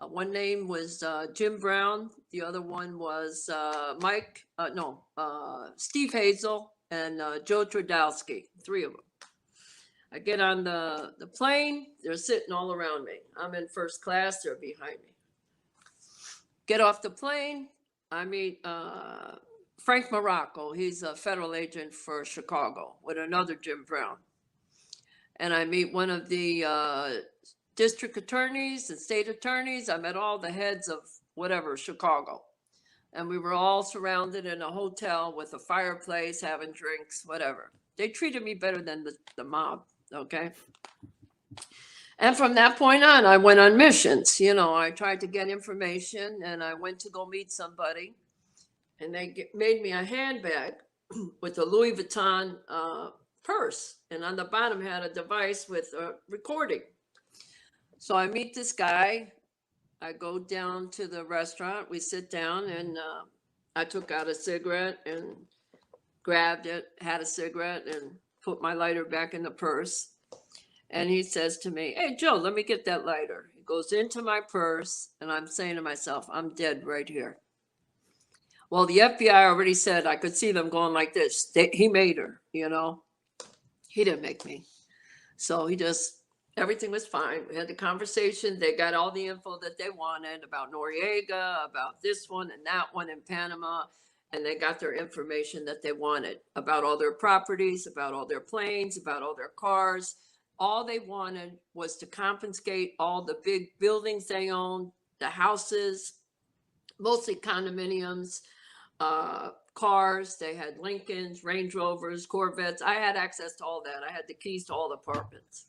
One name was Jim Brown. The other one was Steve Hazel and Joe Tradowski, three of them. I get on the plane. They're sitting all around me. I'm in first class. They're behind me. Get off the plane. I meet Frank Morocco. He's a federal agent for Chicago with another Jim Brown. And I meet one of the district attorneys and state attorneys. I met all the heads of whatever, Chicago. And we were all surrounded in a hotel with a fireplace, having drinks, whatever. They treated me better than the mob, okay? And from that point on, I went on missions. You know, I tried to get information, and I went to go meet somebody. And they made me a handbag with a Louis Vuitton purse. And on the bottom had a device with a recording. So I meet this guy. I go down to the restaurant. We sit down, and I took out a cigarette and grabbed it, had a cigarette, and put my lighter back in the purse. And he says to me, "Hey, Joe, let me get that lighter." He goes into my purse, and I'm saying to myself, I'm dead right here. Well, the FBI already said I could see them going like this. He made her, you know. He didn't make me. So everything was fine. We had the conversation. They got all the info that they wanted about Noriega, about this one and that one in Panama. And they got their information that they wanted about all their properties, about all their planes, about all their cars. All they wanted was to confiscate all the big buildings they owned, the houses, mostly condominiums, cars. They had Lincolns, Range Rovers, Corvettes. I had access to all that. I had the keys to all the apartments.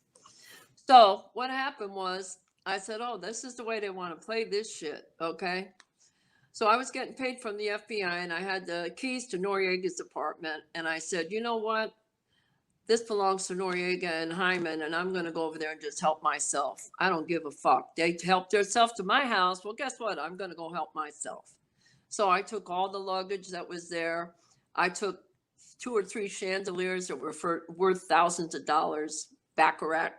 So what happened was I said, oh, this is the way they want to play this shit. Okay. So I was getting paid from the FBI, and I had the keys to Noriega's apartment. And I said, you know what? This belongs to Noriega and Hyman, and I'm going to go over there and just help myself. I don't give a fuck. They helped themselves to my house. Well, guess what? I'm going to go help myself. So I took all the luggage that was there. I took 2 or 3 chandeliers that were worth thousands of dollars, Baccarat.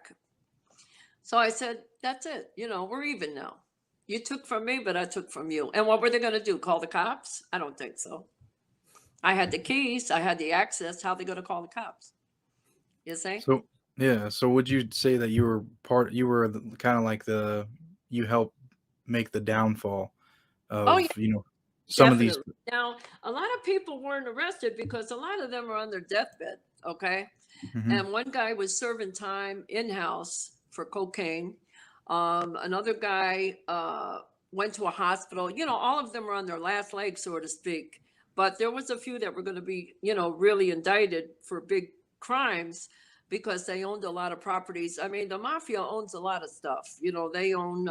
So I said, that's it. You know, we're even now. You took from me, but I took from you. And what were they going to do? Call the cops? I don't think so. I had the keys. I had the access. How are they going to call the cops? You see? So yeah. So would you say that you were kind of like you helped make the downfall Oh, yeah, of some of these? definitely. Now, a lot of people weren't arrested because a lot of them are on their deathbed. Okay. Mhm. And one guy was serving time in-house for cocaine. Another guy went to a hospital. You know, all of them were on their last leg, so to speak. But there was a few that were going to be, really indicted for big crimes because they owned a lot of properties. I mean, the mafia owns a lot of stuff. You know, they own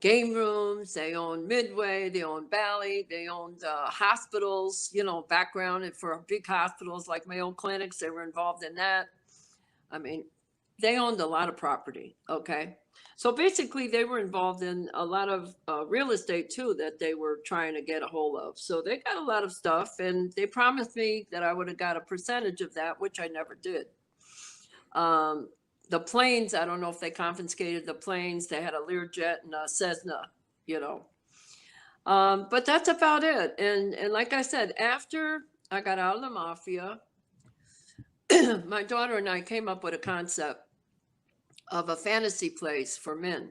game rooms, they own Midway, they own Bally, they owned hospitals, background for big hospitals like Mayo Clinics. They were involved in that. I mean, they owned a lot of property. Okay. So basically, they were involved in a lot of real estate too that they were trying to get a hold of. So they got a lot of stuff, and they promised me that I would have got a percentage of that, which I never did. The planes, I don't know if they confiscated the planes. They had a Learjet and a Cessna, but that's about it. And like I said, after I got out of the mafia, my daughter and I came up with a concept of a fantasy place for men.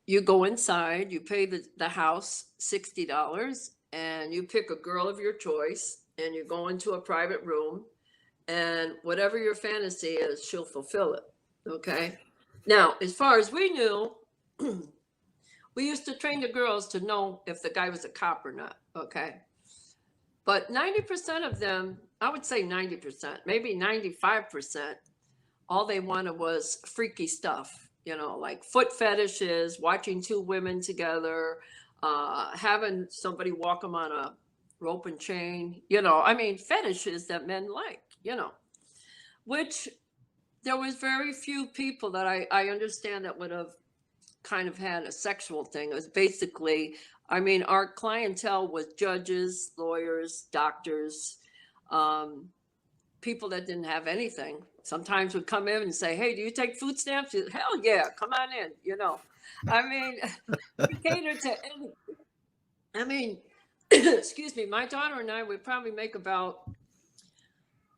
You go inside, you pay the house $60, and you pick a girl of your choice, and you go into a private room, and whatever your fantasy is, she'll fulfill it. Okay. Now, as far as we knew, we used to train the girls to know if the guy was a cop or not. Okay. But 90% of them, I would say 90%, maybe 95%, all they wanted was freaky stuff, like foot fetishes, watching 2 women together, having somebody walk them on a rope and chain, I mean, fetishes that men like, which there was very few people that I understand that would have kind of had a sexual thing. It was basically, I mean, our clientele was judges, lawyers, doctors, people that didn't have anything sometimes would come in and say, "Hey, do you take food stamps?" Hell yeah, come on in. I mean, we cater to any. I mean, excuse me, my daughter and I would probably make about.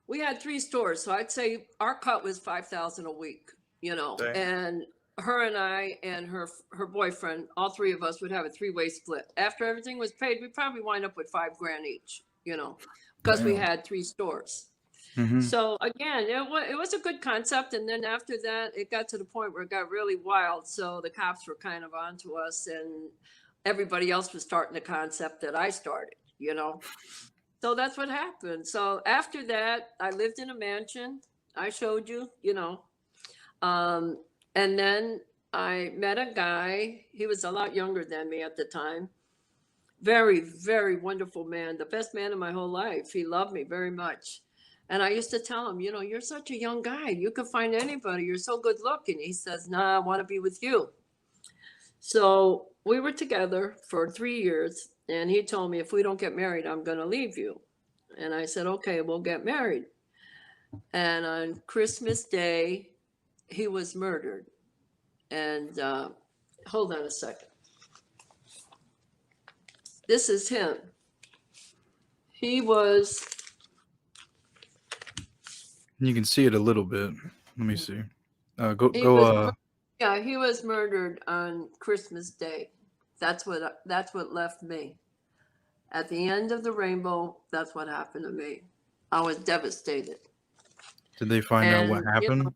We had 3 stores, so I'd say our cut was 5,000 a week. Dang. And her and I and her boyfriend, all 3 of us would have a 3-way split. After everything was paid, we probably wind up with 5 grand each. Because we Damn. had 3 stores. Hmm. So again, it was a good concept, and then after that, it got to the point where it got really wild. So the cops were kind of onto us, and everybody else was starting the concept that I started. So that's what happened. So after that, I lived in a mansion. I showed you, and then I met a guy. He was a lot younger than me at the time. Very, very wonderful man. The best man in my whole life. He loved me very much. And I used to tell him, you're such a young guy. You could find anybody. You're so good looking. He says, "Nah, I want to be with you." So we were together for 3 years. And he told me, "If we don't get married, I'm going to leave you." And I said, "Okay, we'll get married." And on Christmas Day, he was murdered. And hold on a second. This is him. He was. You can see it a little bit. Let me see. Go He go. was. Yeah, he was murdered on Christmas Day. That's what left me. At the end of the rainbow, that's what happened to me. I was devastated. Did they find out what And happened?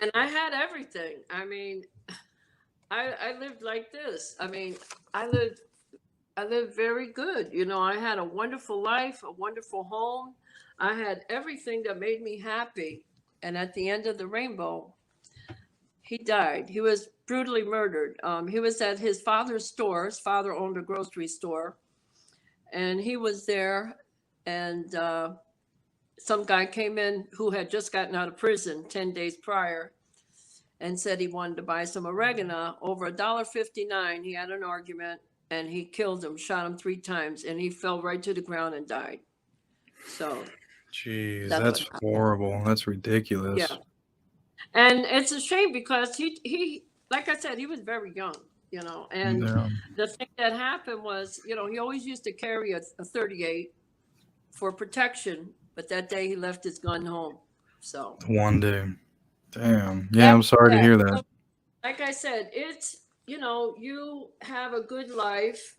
and I had everything. I mean, I lived like this. I mean, I lived I lived very good. I had a wonderful life, a wonderful home. I had everything that made me happy. And at the end of the rainbow, he died. He was brutally murdered. He was at his father's store. His father owned a grocery store. And he was there. And some guy came in who had just gotten out of prison 10 days prior and said he wanted to buy some oregano over $1.59. He had an argument and he killed him, shot him 3 times, and he fell right to the ground and died. So Jeez, that's what that's happened. horrible. That's Yeah. ridiculous. And it's a shame because he like I said, he was very young, and Yeah. the thing that happened was, he always used to carry a 38 for protection, but that day he left his gun home. So One day. Damn. Yeah, that I'm was sorry to that. hear that. So, like I said, it's, you have a good life,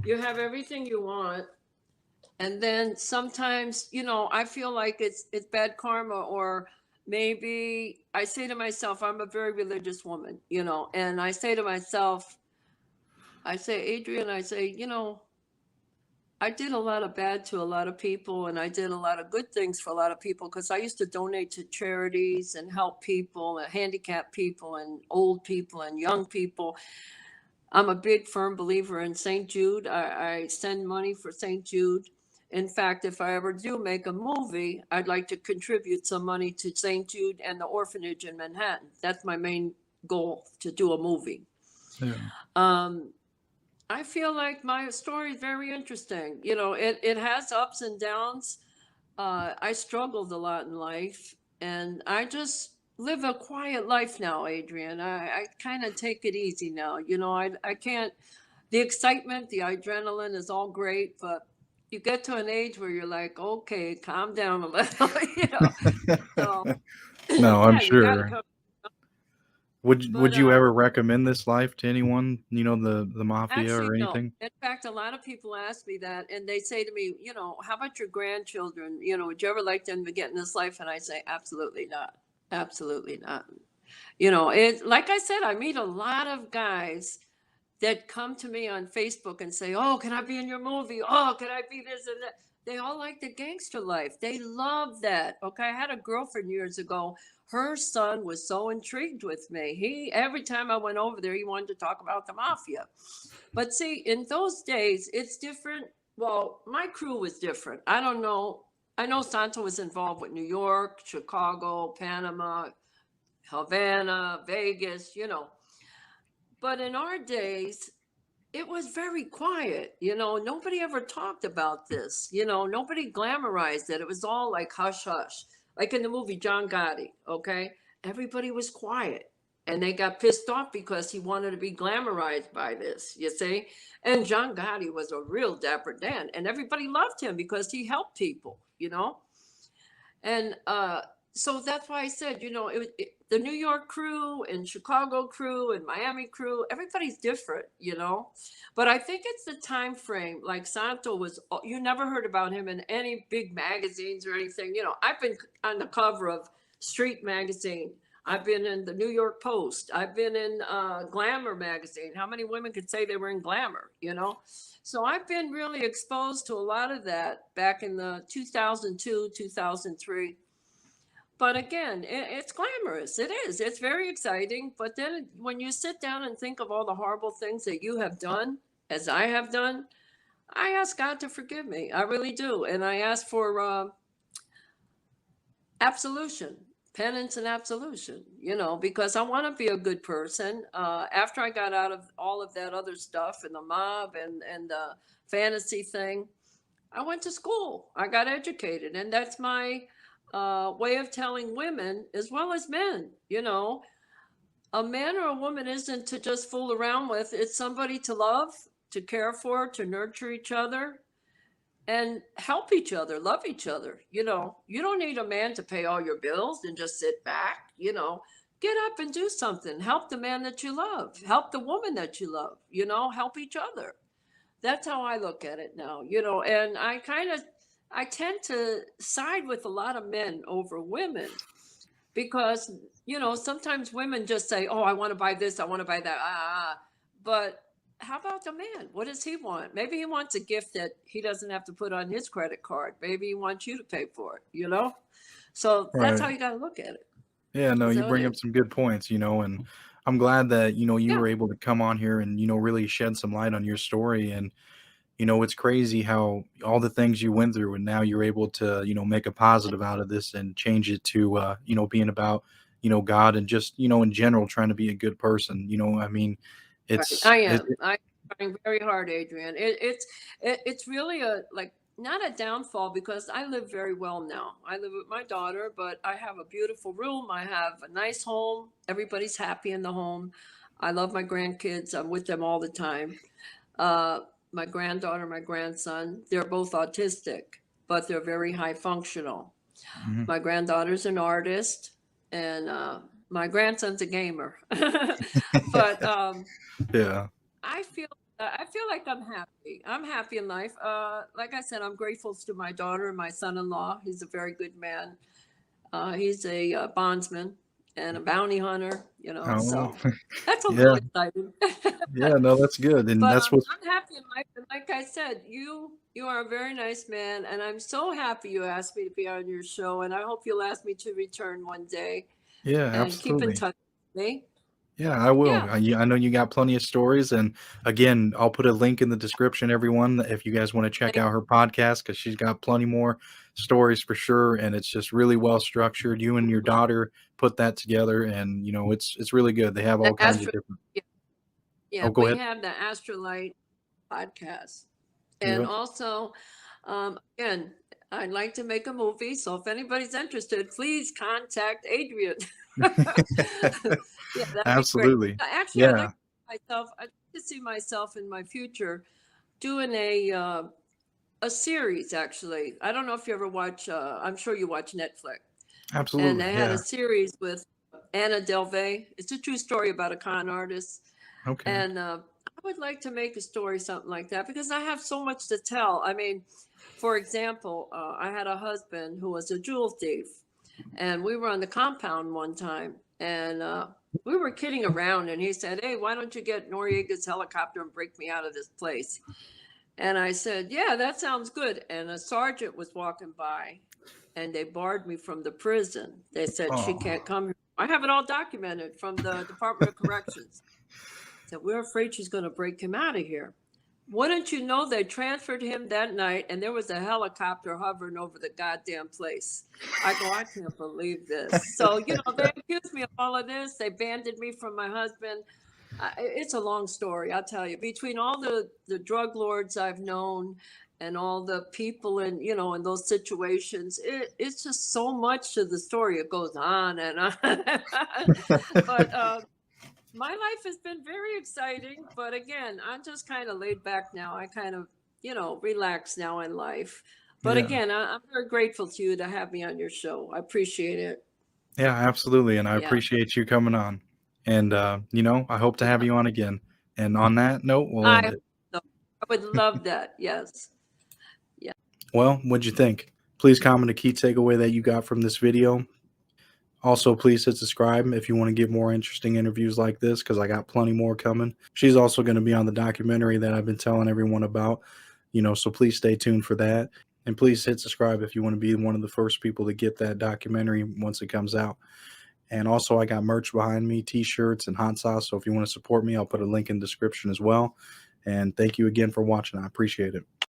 you have everything you want, and then sometimes, I feel like it's bad karma, or maybe I say to myself, I'm a very religious woman, and I say to myself, I say, Adrian, I say, I did a lot of bad to a lot of people, and I did a lot of good things for a lot of people, because I used to donate to charities and help people, and handicapped people and old people and young people. I'm a big firm believer in St. Jude. I send money for St. Jude. In fact, if I ever do make a movie, I'd like to contribute some money to St. Jude and the orphanage in Manhattan. That's my main goal, to do a movie. Yeah. Um, I feel like my story is very interesting. It has ups and downs. I struggled a lot in life, and I just live a quiet life now, Adrian. I kind of take it easy now. I can't, the excitement, the adrenaline is all great, but you get to an age where you're like, okay, calm down a little, So, No, I'm yeah, you got to sure. come. Would But would you ever recommend this life to anyone? The mafia actually, or no. anything? In fact, a lot of people ask me that, and they say to me, how about your grandchildren? Would you ever like them to get in this life? And I say, absolutely not. Absolutely not. It, like I said, I meet a lot of guys that come to me on Facebook and say, "Oh, can I be in your movie? Oh, can I be this and that?" They all like the gangster life. They love that. Okay, I had a girlfriend years ago. Her son was so intrigued with me. He, every time I went over there, he wanted to talk about the mafia. But see, in those days, it's different. Well, my crew was different. I don't know. I know Santo was involved with New York, Chicago, Panama, Havana, Vegas. But in our days, it was very quiet. Nobody ever talked about this. Nobody glamorized it. It was all like hush hush. Like in the movie John Gotti, okay? Everybody was quiet and they got pissed off because he wanted to be glamorized by this, you see? And John Gotti was a real dapper Dan, and everybody loved him because he helped people, you know? And so that's why I said, you know, the New York crew and Chicago crew and Miami crew, everybody's different, you know. But I think it's the time frame. Like Santo was, you never heard about him in any big magazines or anything. You know, I've been on the cover of Street Magazine. I've been in the New York Post. I've been in Glamour magazine. How many women could say they were in Glamour, you know? So I've been really exposed to a lot of that back in the 2002, 2003. But again, it's glamorous. It is. It's very exciting. But then when you sit down and think of all the horrible things that you have done, as I have done, I ask God to forgive me. I really do. And I ask for absolution, penance and absolution, you know, because I want to be a good person. After I got out of all of that other stuff and the mob and the fantasy thing, I went to school. I got educated. And that's my way of telling women as well as men, you know, a man or a woman isn't to just fool around with, it's somebody to love, to care for, to nurture each other and help each other, love each other. You know, you don't need a man to pay all your bills and just sit back, you know. Get up and do something. Help the man that you love. Help the woman that you love, you know, help each other. That's how I look at it now, you know, and I tend to side with a lot of men over women because, you know, sometimes women just say, "Oh, I want to buy this, I want to buy that." But how about the man? What does he want? Maybe he wants a gift that he doesn't have to put on his credit card. Maybe he wants you to pay for it, you know? So that's how Right. you got to look at it. Yeah, no, you So it bring is. up some good points, and I'm glad that, you Yeah. were able to come on here and, really shed some light on your story. And, it's crazy how all the things you went through and now you're able to, make a positive out of this and change it to, being about, God and just, in general, trying to be a good person. I mean, Right. it's, I it, am. I'm trying very hard, Adrian. It's really a like not a downfall because I live very well now. I live with my daughter, but I have a beautiful room. I have a nice home. Everybody's happy in the home. I love my grandkids. I'm with them all the time. Uh, my granddaughter, my grandson, they're both autistic, but they're very high functional. Mhm. My granddaughter's an artist, and my grandson's a gamer. But yeah. I feel like I'm happy. I'm happy in life. Like I said, I'm grateful to my daughter and my son-in-law. He's a very good man. He's a bondsman and a bounty hunter. You know, Oh, so that's a little yeah. exciting. Yeah. No, that's good. And But that's what's, I'm happy in life. And like I said, you are a very nice man, and I'm so happy you asked me to be on your show. And I hope you'll ask me to return one day yeah, and keep in absolutely. touch with me. Yeah, I will. Yeah. I know you got plenty of stories, and again, I'll put a link in the description, everyone, if you guys want to check Thank out her podcast because she's got plenty more stories for sure, and it's just really well structured. You and your daughter put that together, and it's really good. They have the all kinds of Astro. different. Yeah, yeah, Oh, go we ahead. have the Astrolight podcast. And Yep. also, again, I'd like to make a movie. So if anybody's interested, please contact Adrian. Yeah, that'd be great. Absolutely. Actually, Yeah. I'd like to see myself in my future doing a series. Actually, I don't know if you ever watch. I'm sure you watch Netflix, and Absolutely. they had a Yeah. series with Anna Delvey. It's a true story about a con artist. Okay. And I would like to make a story, something like that, because I have so much to tell. I mean, for example, I had a husband who was a jewel thief, and we were on the compound one time, and we were kidding around, and he said, "Hey, why don't you get Noriega's helicopter and break me out of this place?" And I said, "Yeah, that sounds good." And a sergeant was walking by, and they barred me from the prison. They said, "She Oh. can't come here." I have it all documented from the Department of Corrections. Said, "We're afraid she's going to break him out of here." Wouldn't you know, they transferred him that night and there was a helicopter hovering over the goddamn place. I go, I can't believe this. So, you know, they accused me of all of this. They banded me from my husband. It's a long story, I'll tell you. Between all the drug lords I've known and all the people in, in those situations. It's just so much to the story. It goes on and on. But my life has been very exciting. But again, I'm just kind of laid back now. I kind of, relax now in life. But Yeah. again, I'm very grateful to you to have me on your show. I appreciate it. Yeah, absolutely. And I Yeah. appreciate you coming on. And, I hope to have Yeah. you on again. And on that note, we'll end I, it. I would love that. Yes. Yeah. Well, what'd you think? Please comment a key takeaway that you got from this video. Also, please hit subscribe if you want to get more interesting interviews like this, because I got plenty more coming. She's also going to be on the documentary that I've been telling everyone about, so please stay tuned for that. And please hit subscribe if you want to be one of the first people to get that documentary once it comes out. And also, I got merch behind me, t-shirts and hot sauce. So if you want to support me, I'll put a link in the description as well. And thank you again for watching. I appreciate it.